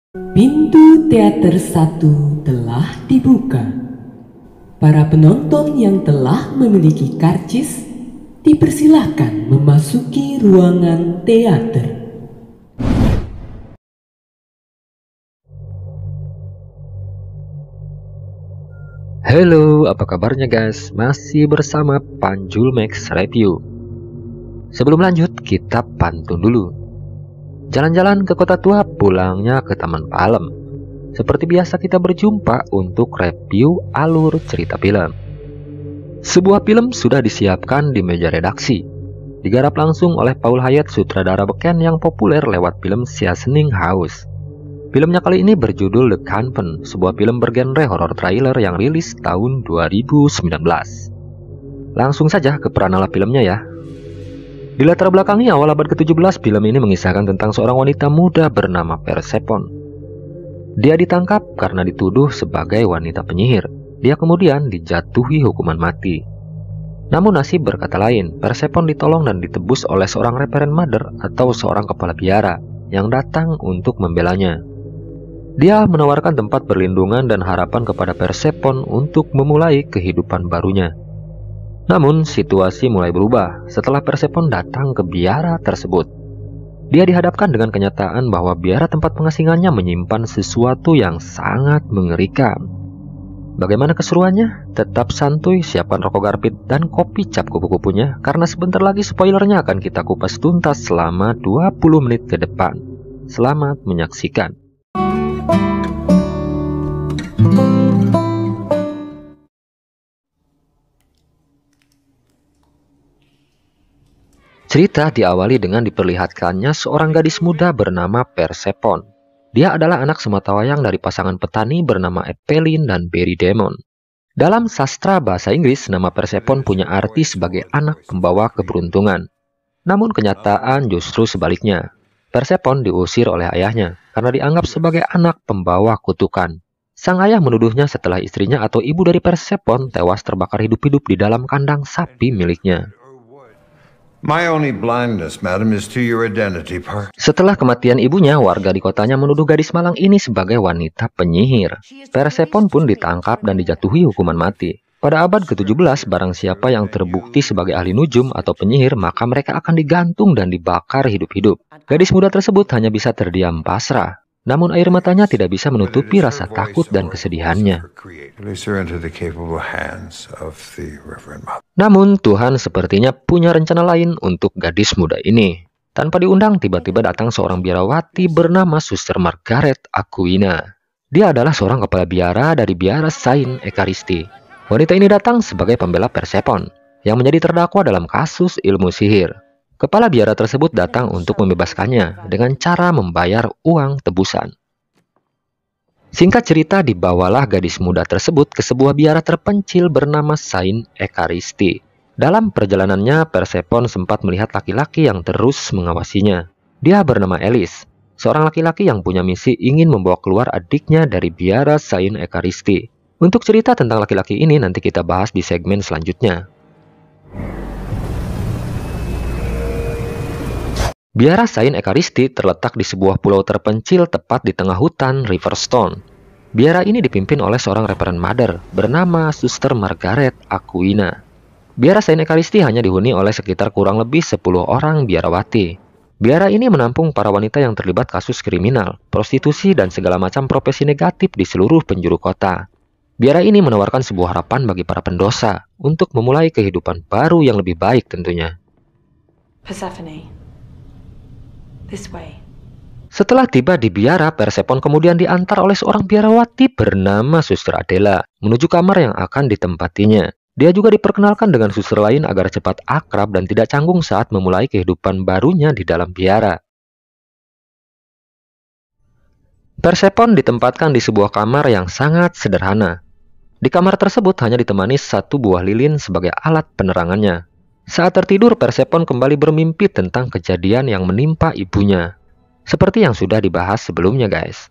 Pintu teater 1 telah dibuka. Para penonton yang telah memiliki karcis dipersilahkan memasuki ruangan teater. Halo, apa kabarnya guys? Masih bersama Panjul Max Review. Sebelum lanjut, kita pantun dulu. Jalan-jalan ke kota tua, pulangnya ke Taman Palem. Seperti biasa kita berjumpa untuk review alur cerita film. Sebuah film sudah disiapkan di meja redaksi. Digarap langsung oleh Paul Hayat, sutradara beken yang populer lewat film Seasoning House. Filmnya kali ini berjudul The Convent, sebuah film bergenre horor trailer yang rilis tahun 2019. Langsung saja ke peranala filmnya ya. Di latar belakangnya awal abad ke-17, film ini mengisahkan tentang seorang wanita muda bernama Persephone. Dia ditangkap karena dituduh sebagai wanita penyihir. Dia kemudian dijatuhi hukuman mati. Namun nasib berkata lain, Persephone ditolong dan ditebus oleh seorang reverend mother atau seorang kepala biara yang datang untuk membelanya. Dia menawarkan tempat perlindungan dan harapan kepada Persephone untuk memulai kehidupan barunya. Namun, situasi mulai berubah setelah Persephone datang ke biara tersebut. Dia dihadapkan dengan kenyataan bahwa biara tempat pengasingannya menyimpan sesuatu yang sangat mengerikan. Bagaimana keseruannya? Tetap santuy, siapkan rokok garpit dan kopi cap kupu-kupunya, karena sebentar lagi spoilernya akan kita kupas tuntas selama 20 menit ke depan. Selamat menyaksikan. Cerita diawali dengan diperlihatkannya seorang gadis muda bernama Persephone. Dia adalah anak sematawayang dari pasangan petani bernama Evelyn dan Barry Demon. Dalam sastra bahasa Inggris, nama Persephone punya arti sebagai anak pembawa keberuntungan. Namun kenyataan justru sebaliknya. Persephone diusir oleh ayahnya karena dianggap sebagai anak pembawa kutukan. Sang ayah menuduhnya setelah istrinya atau ibu dari Persephone tewas terbakar hidup-hidup di dalam kandang sapi miliknya. My only blindness, madam, is to your identity part. Setelah kematian ibunya, warga di kotanya menuduh gadis malang ini sebagai wanita penyihir. Persephone pun ditangkap dan dijatuhi hukuman mati. Pada abad ke-17, barang siapa yang terbukti sebagai ahli nujum atau penyihir, maka mereka akan digantung dan dibakar hidup-hidup. Gadis muda tersebut hanya bisa terdiam pasrah. Namun air matanya tidak bisa menutupi rasa takut dan kesedihannya. Namun Tuhan sepertinya punya rencana lain untuk gadis muda ini. Tanpa diundang, tiba-tiba datang seorang biarawati bernama Suster Margaret Aquina. Dia adalah seorang kepala biara dari biara Saint Ekaristi. Wanita ini datang sebagai pembela Persephone yang menjadi terdakwa dalam kasus ilmu sihir. Kepala biara tersebut datang untuk membebaskannya dengan cara membayar uang tebusan. Singkat cerita, dibawalah gadis muda tersebut ke sebuah biara terpencil bernama Saint Ekaristi. Dalam perjalanannya, Persephone sempat melihat laki-laki yang terus mengawasinya. Dia bernama Alice, seorang laki-laki yang punya misi ingin membawa keluar adiknya dari biara Saint Ekaristi. Untuk cerita tentang laki-laki ini nanti kita bahas di segmen selanjutnya. Biara Saint Ekaristi terletak di sebuah pulau terpencil tepat di tengah hutan Riverstone. Biara ini dipimpin oleh seorang reverend mother bernama Suster Margaret Aquina. Biara Saint Ekaristi hanya dihuni oleh sekitar kurang lebih 10 orang biarawati. Biara ini menampung para wanita yang terlibat kasus kriminal, prostitusi, dan segala macam profesi negatif di seluruh penjuru kota. Biara ini menawarkan sebuah harapan bagi para pendosa untuk memulai kehidupan baru yang lebih baik tentunya. Persephone. This way. Setelah tiba di biara, Persephone kemudian diantar oleh seorang biarawati bernama Suster Adela menuju kamar yang akan ditempatinya. Dia juga diperkenalkan dengan suster lain agar cepat akrab dan tidak canggung saat memulai kehidupan barunya di dalam biara. Persephone ditempatkan di sebuah kamar yang sangat sederhana. Di kamar tersebut hanya ditemani satu buah lilin sebagai alat penerangannya. Saat tertidur, Persephone kembali bermimpi tentang kejadian yang menimpa ibunya. Seperti yang sudah dibahas sebelumnya guys.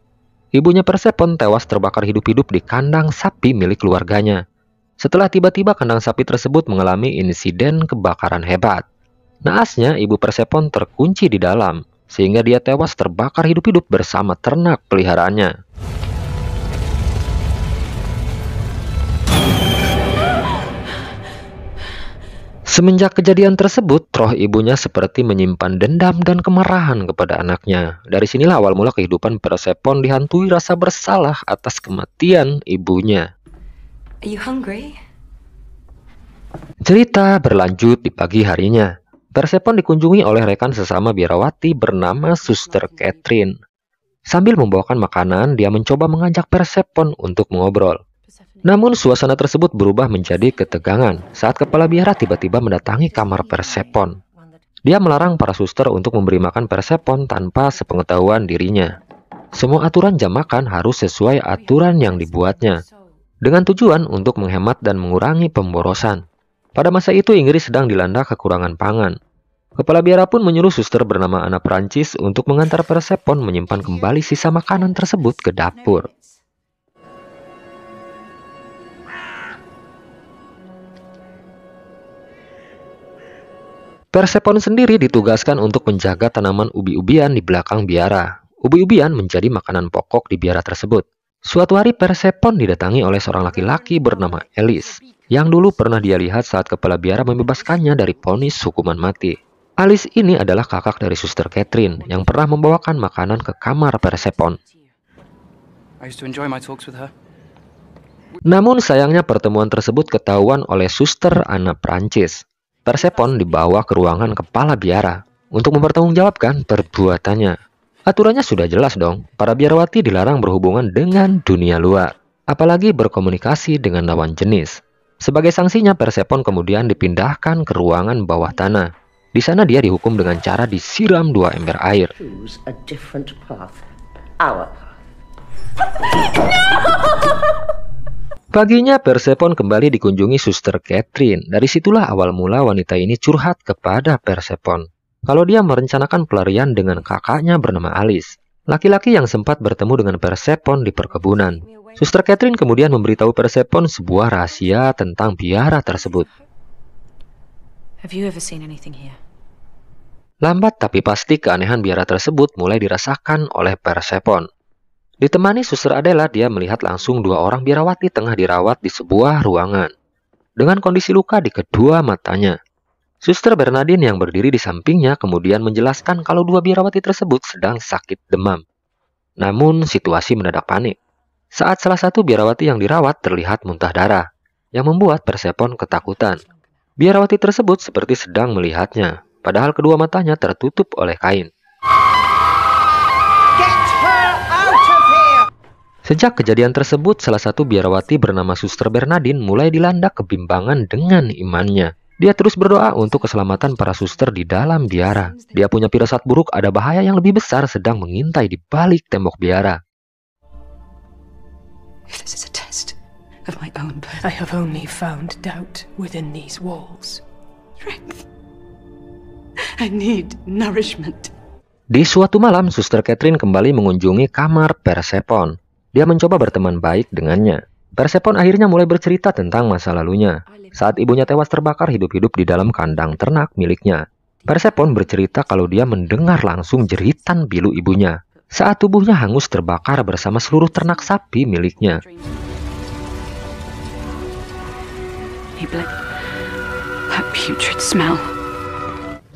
Ibunya Persephone tewas terbakar hidup-hidup di kandang sapi milik keluarganya. Setelah tiba-tiba kandang sapi tersebut mengalami insiden kebakaran hebat. Naasnya, ibu Persephone terkunci di dalam. sehingga dia tewas terbakar hidup-hidup bersama ternak peliharaannya. Semenjak kejadian tersebut, roh ibunya seperti menyimpan dendam dan kemarahan kepada anaknya. Dari sinilah awal mula kehidupan Persephone dihantui rasa bersalah atas kematian ibunya. Are you hungry? Cerita berlanjut di pagi harinya. Persephone dikunjungi oleh rekan sesama biarawati bernama Suster Catherine. Sambil membawakan makanan, dia mencoba mengajak Persephone untuk mengobrol. Namun suasana tersebut berubah menjadi ketegangan saat kepala biara tiba-tiba mendatangi kamar Persephone. Dia melarang para suster untuk memberi makan Persephone tanpa sepengetahuan dirinya. Semua aturan jam makan harus sesuai aturan yang dibuatnya, dengan tujuan untuk menghemat dan mengurangi pemborosan. Pada masa itu Inggris sedang dilanda kekurangan pangan. Kepala biara pun menyuruh suster bernama Anna Prancis untuk mengantar Persephone menyimpan kembali sisa makanan tersebut ke dapur. Persephone sendiri ditugaskan untuk menjaga tanaman ubi-ubian di belakang biara. Ubi-ubian menjadi makanan pokok di biara tersebut. Suatu hari Persephone didatangi oleh seorang laki-laki bernama Alice, yang dulu pernah dia lihat saat kepala biara membebaskannya dari vonis hukuman mati. Alice ini adalah kakak dari Suster Catherine yang pernah membawakan makanan ke kamar Persephone. Namun sayangnya pertemuan tersebut ketahuan oleh Suster Anna Prancis. Persephone dibawa ke ruangan kepala biara untuk mempertanggungjawabkan perbuatannya. Aturannya sudah jelas dong, para biarawati dilarang berhubungan dengan dunia luar, apalagi berkomunikasi dengan lawan jenis. Sebagai sanksinya, Persephone kemudian dipindahkan ke ruangan bawah tanah. Di sana dia dihukum dengan cara disiram 2 ember air. Paginya Persephone kembali dikunjungi Suster Catherine. Dari situlah awal mula wanita ini curhat kepada Persephone kalau dia merencanakan pelarian dengan kakaknya bernama Alice, laki-laki yang sempat bertemu dengan Persephone di perkebunan. Suster Catherine kemudian memberitahu Persephone sebuah rahasia tentang biara tersebut. Have you ever seen anything here? Lambat tapi pasti keanehan biara tersebut mulai dirasakan oleh Persephone. Ditemani Suster Adela, dia melihat langsung 2 orang biarawati tengah dirawat di sebuah ruangan, dengan kondisi luka di kedua matanya. Suster Bernadine yang berdiri di sampingnya kemudian menjelaskan kalau 2 biarawati tersebut sedang sakit demam. Namun situasi mendadak panik saat salah satu biarawati yang dirawat terlihat muntah darah, yang membuat Persephone ketakutan. Biarawati tersebut seperti sedang melihatnya, padahal kedua matanya tertutup oleh kain. Sejak kejadian tersebut, salah satu biarawati bernama Suster Bernadine mulai dilanda kebimbangan dengan imannya. Dia terus berdoa untuk keselamatan para suster di dalam biara. Dia punya firasat buruk ada bahaya yang lebih besar sedang mengintai di balik tembok biara. If this is a test of my own birth, I have only found doubt within these walls. Strength. I need nourishment. Di suatu malam, Suster Catherine kembali mengunjungi kamar Persephone. Dia mencoba berteman baik dengannya. Persephone akhirnya mulai bercerita tentang masa lalunya, saat ibunya tewas terbakar hidup-hidup di dalam kandang ternak miliknya. Persephone bercerita kalau dia mendengar langsung jeritan pilu ibunya, saat tubuhnya hangus terbakar bersama seluruh ternak sapi miliknya.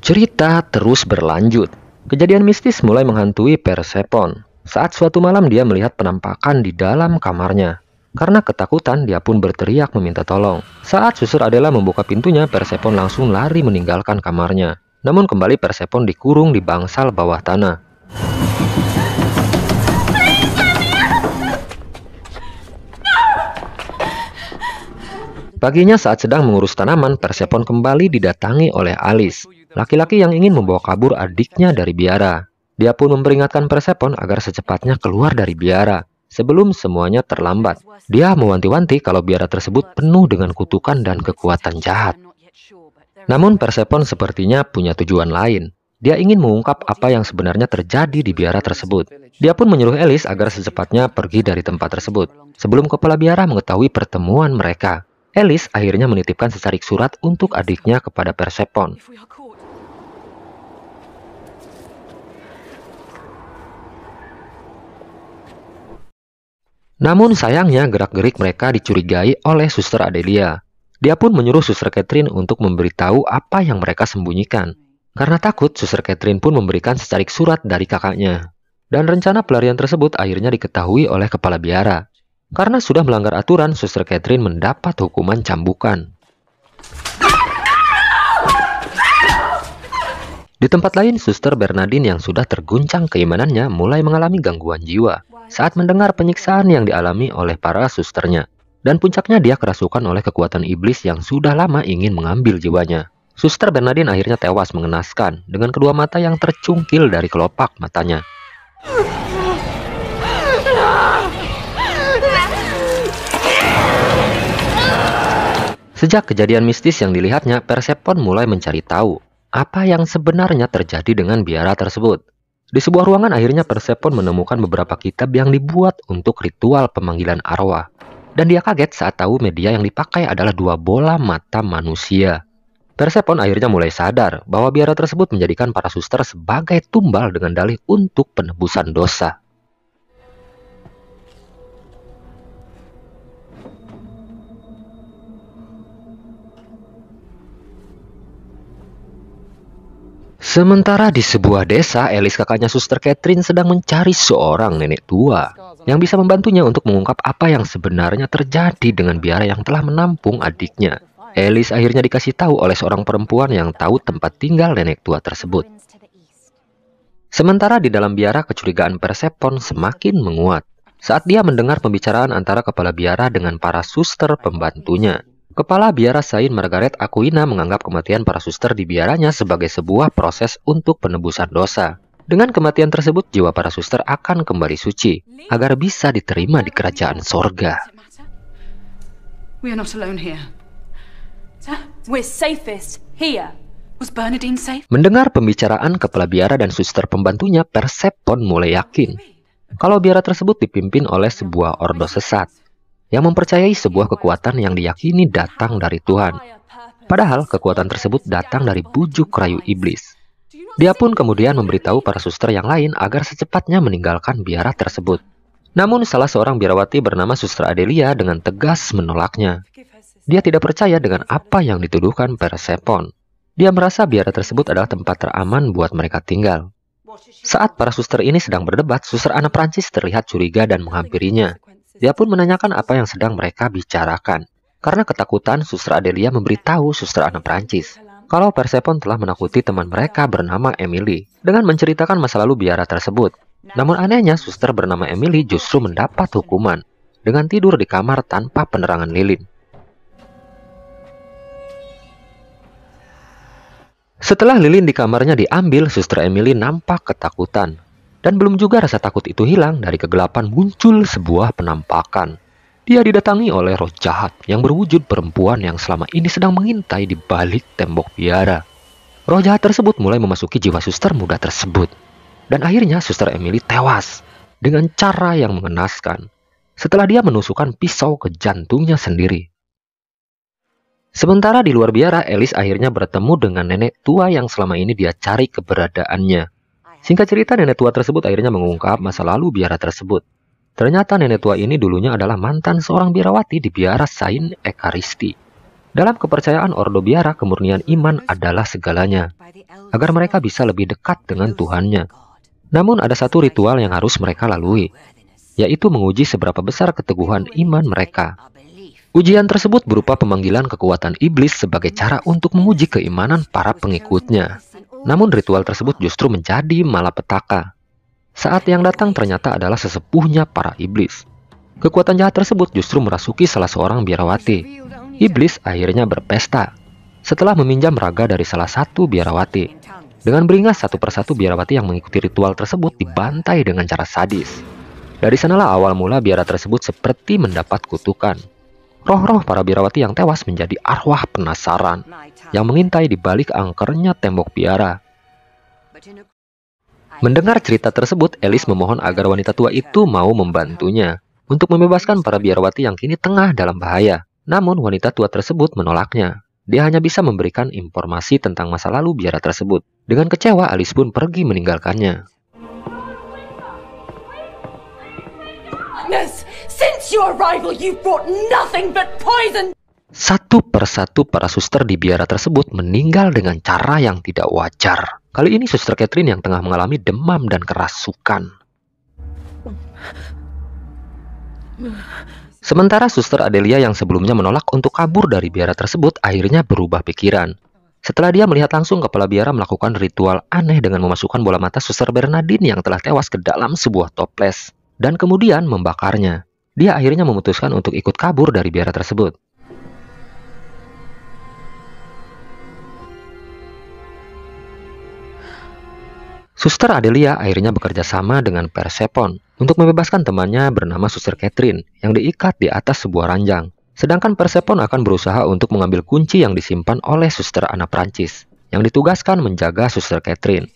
Cerita terus berlanjut. Kejadian mistis mulai menghantui Persephone. Saat suatu malam dia melihat penampakan di dalam kamarnya. Karena ketakutan, dia pun berteriak meminta tolong. Saat Suster Adela membuka pintunya, Persephone langsung lari meninggalkan kamarnya. Namun kembali Persephone dikurung di bangsal bawah tanah. Paginya saat sedang mengurus tanaman, Persephone kembali didatangi oleh Alice, laki-laki yang ingin membawa kabur adiknya dari biara. Dia pun memperingatkan Persephone agar secepatnya keluar dari biara, sebelum semuanya terlambat. Dia mewanti-wanti kalau biara tersebut penuh dengan kutukan dan kekuatan jahat. Namun Persephone sepertinya punya tujuan lain. Dia ingin mengungkap apa yang sebenarnya terjadi di biara tersebut. Dia pun menyuruh Alice agar secepatnya pergi dari tempat tersebut, sebelum kepala biara mengetahui pertemuan mereka. Alice akhirnya menitipkan secarik surat untuk adiknya kepada Persephone. Namun sayangnya gerak-gerik mereka dicurigai oleh Suster Adelia. Dia pun menyuruh Suster Catherine untuk memberitahu apa yang mereka sembunyikan. Karena takut, Suster Catherine pun memberikan secarik surat dari kakaknya. Dan rencana pelarian tersebut akhirnya diketahui oleh kepala biara. Karena sudah melanggar aturan, Suster Catherine mendapat hukuman cambukan. Di tempat lain, Suster Bernadine yang sudah terguncang keimanannya mulai mengalami gangguan jiwa saat mendengar penyiksaan yang dialami oleh para susternya. Dan puncaknya dia kerasukan oleh kekuatan iblis yang sudah lama ingin mengambil jiwanya. Suster Bernadine akhirnya tewas mengenaskan dengan kedua mata yang tercungkil dari kelopak matanya. Sejak kejadian mistis yang dilihatnya, Persephone mulai mencari tahu apa yang sebenarnya terjadi dengan biara tersebut. Di sebuah ruangan akhirnya Persephone menemukan beberapa kitab yang dibuat untuk ritual pemanggilan arwah. Dan dia kaget saat tahu media yang dipakai adalah 2 bola mata manusia. Persephone akhirnya mulai sadar bahwa biara tersebut menjadikan para suster sebagai tumbal dengan dalih untuk penebusan dosa. Sementara di sebuah desa, Alice kakaknya Suster Catherine sedang mencari seorang nenek tua yang bisa membantunya untuk mengungkap apa yang sebenarnya terjadi dengan biara yang telah menampung adiknya. Alice akhirnya dikasih tahu oleh seorang perempuan yang tahu tempat tinggal nenek tua tersebut. Sementara di dalam biara, kecurigaan Persephone semakin menguat saat dia mendengar pembicaraan antara kepala biara dengan para suster pembantunya. Kepala biara Saint Margaret Aquina menganggap kematian para suster di biaranya sebagai sebuah proses untuk penebusan dosa. Dengan kematian tersebut, jiwa para suster akan kembali suci agar bisa diterima di kerajaan sorga. We are not alone here. We're safest here. Was Bernadine safe? Mendengar pembicaraan kepala biara dan suster pembantunya, Persephone mulai yakin kalau biara tersebut dipimpin oleh sebuah ordo sesat yang mempercayai sebuah kekuatan yang diyakini datang dari Tuhan. Padahal kekuatan tersebut datang dari bujuk rayu iblis. Dia pun kemudian memberitahu para suster yang lain agar secepatnya meninggalkan biara tersebut. Namun salah seorang biarawati bernama Suster Adelia dengan tegas menolaknya. Dia tidak percaya dengan apa yang dituduhkan Persephone. Dia merasa biara tersebut adalah tempat teraman buat mereka tinggal. Saat para suster ini sedang berdebat, Suster Ana Prancis terlihat curiga dan menghampirinya. Dia pun menanyakan apa yang sedang mereka bicarakan. Karena ketakutan, Suster Adelia memberitahu Suster Ana Prancis kalau Persephone telah menakuti teman mereka bernama Emily dengan menceritakan masa lalu biara tersebut. Namun anehnya, suster bernama Emily justru mendapat hukuman dengan tidur di kamar tanpa penerangan lilin. Setelah lilin di kamarnya diambil, Suster Emily nampak ketakutan. Dan belum juga rasa takut itu hilang, dari kegelapan muncul sebuah penampakan. Dia didatangi oleh roh jahat yang berwujud perempuan yang selama ini sedang mengintai di balik tembok biara. Roh jahat tersebut mulai memasuki jiwa suster muda tersebut. Dan akhirnya Suster Emily tewas dengan cara yang mengenaskan setelah dia menusukkan pisau ke jantungnya sendiri. Sementara di luar biara, Alice akhirnya bertemu dengan nenek tua yang selama ini dia cari keberadaannya. Singkat cerita, nenek tua tersebut akhirnya mengungkap masa lalu biara tersebut. Ternyata nenek tua ini dulunya adalah mantan seorang biarawati di biara Saint Ekaristi. Dalam kepercayaan ordo biara, kemurnian iman adalah segalanya, agar mereka bisa lebih dekat dengan Tuhannya. Namun ada satu ritual yang harus mereka lalui, yaitu menguji seberapa besar keteguhan iman mereka. Ujian tersebut berupa pemanggilan kekuatan iblis sebagai cara untuk menguji keimanan para pengikutnya. Namun ritual tersebut justru menjadi malapetaka. Saat yang datang ternyata adalah sesepuhnya para iblis. Kekuatan jahat tersebut justru merasuki salah seorang biarawati. Iblis akhirnya berpesta setelah meminjam raga dari salah satu biarawati. Dengan beringas, satu persatu biarawati yang mengikuti ritual tersebut dibantai dengan cara sadis. Dari sanalah awal mula biara tersebut seperti mendapat kutukan. Roh-roh para biarawati yang tewas menjadi arwah penasaran yang mengintai di balik angkernya tembok biara. Mendengar cerita tersebut, Alice memohon agar wanita tua itu mau membantunya untuk membebaskan para biarawati yang kini tengah dalam bahaya. Namun wanita tua tersebut menolaknya. Dia hanya bisa memberikan informasi tentang masa lalu biara tersebut. Dengan kecewa, Alice pun pergi meninggalkannya. Madness! Since your arrival, you've brought nothing but poison! Satu persatu para suster di biara tersebut meninggal dengan cara yang tidak wajar. Kali ini Suster Catherine yang tengah mengalami demam dan kerasukan. Sementara Suster Adelia yang sebelumnya menolak untuk kabur dari biara tersebut akhirnya berubah pikiran. Setelah dia melihat langsung kepala biara melakukan ritual aneh dengan memasukkan bola mata Suster Bernadine yang telah tewas ke dalam sebuah toples dan kemudian membakarnya. Dia akhirnya memutuskan untuk ikut kabur dari biara tersebut. Suster Adelia akhirnya bekerja sama dengan Persephone untuk membebaskan temannya bernama Suster Catherine yang diikat di atas sebuah ranjang. Sedangkan Persephone akan berusaha untuk mengambil kunci yang disimpan oleh Suster Anna Prancis yang ditugaskan menjaga Suster Catherine.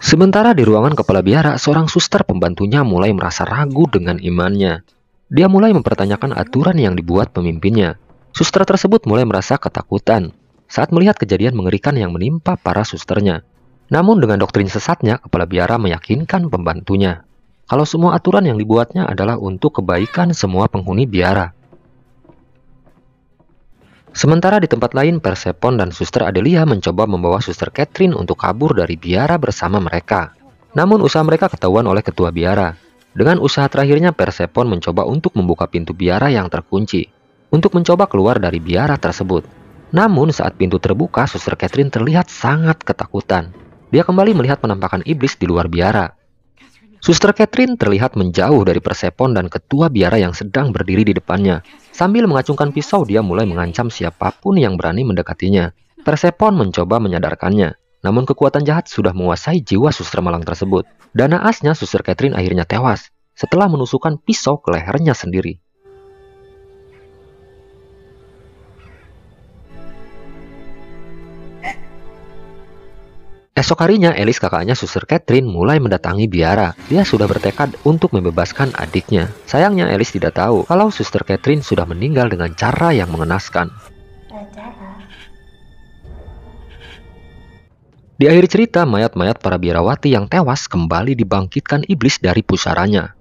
Sementara di ruangan kepala biara, seorang suster pembantunya mulai merasa ragu dengan imannya. Dia mulai mempertanyakan aturan yang dibuat pemimpinnya. Suster tersebut mulai merasa ketakutan saat melihat kejadian mengerikan yang menimpa para susternya. Namun dengan doktrin sesatnya, kepala biara meyakinkan pembantunya kalau semua aturan yang dibuatnya adalah untuk kebaikan semua penghuni biara. Sementara di tempat lain, Persephone dan Suster Adelia mencoba membawa Suster Catherine untuk kabur dari biara bersama mereka. Namun usaha mereka ketahuan oleh ketua biara. Dengan usaha terakhirnya, Persephone mencoba untuk membuka pintu biara yang terkunci untuk mencoba keluar dari biara tersebut. Namun saat pintu terbuka, Suster Catherine terlihat sangat ketakutan. Dia kembali melihat penampakan iblis di luar biara. Suster Catherine terlihat menjauh dari Persephone dan ketua biara yang sedang berdiri di depannya. Sambil mengacungkan pisau, dia mulai mengancam siapapun yang berani mendekatinya. Persephone mencoba menyadarkannya. Namun kekuatan jahat sudah menguasai jiwa suster malang tersebut. Dan naasnya Suster Catherine akhirnya tewas setelah menusukkan pisau ke lehernya sendiri. Esok harinya, Alice kakaknya Suster Catherine mulai mendatangi biara. Dia sudah bertekad untuk membebaskan adiknya. Sayangnya Alice tidak tahu kalau Suster Catherine sudah meninggal dengan cara yang mengenaskan. Di akhir cerita, mayat-mayat para biarawati yang tewas kembali dibangkitkan iblis dari pusaranya.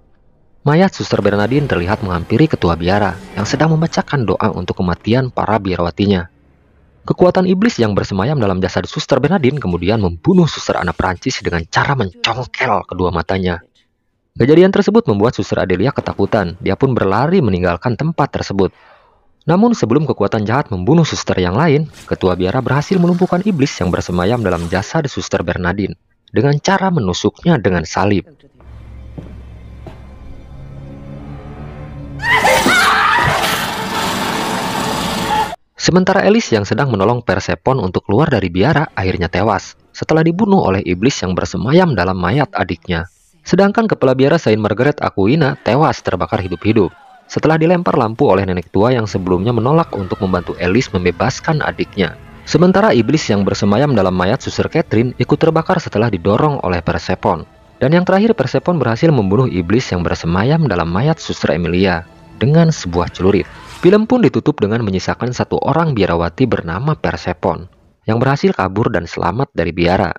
Mayat Suster Bernadine terlihat menghampiri ketua biara yang sedang membacakan doa untuk kematian para biarawatinya. Kekuatan iblis yang bersemayam dalam jasad Suster Bernadine kemudian membunuh Suster Anna Prancis dengan cara mencongkel kedua matanya. Kejadian tersebut membuat Suster Adelia ketakutan. Dia pun berlari meninggalkan tempat tersebut. Namun sebelum kekuatan jahat membunuh suster yang lain, ketua biara berhasil melumpuhkan iblis yang bersemayam dalam jasad Suster Bernadine dengan cara menusuknya dengan salib. Sementara Alice yang sedang menolong Persephone untuk keluar dari biara akhirnya tewas setelah dibunuh oleh iblis yang bersemayam dalam mayat adiknya. Sedangkan kepala biara Saint Margaret Aquina tewas terbakar hidup-hidup setelah dilempar lampu oleh nenek tua yang sebelumnya menolak untuk membantu Alice membebaskan adiknya. Sementara iblis yang bersemayam dalam mayat Suster Catherine ikut terbakar setelah didorong oleh Persephone. Dan yang terakhir, Persephone berhasil membunuh iblis yang bersemayam dalam mayat Suster Emilia dengan sebuah celurit. Film pun ditutup dengan menyisakan satu orang biarawati bernama Persephone yang berhasil kabur dan selamat dari biara.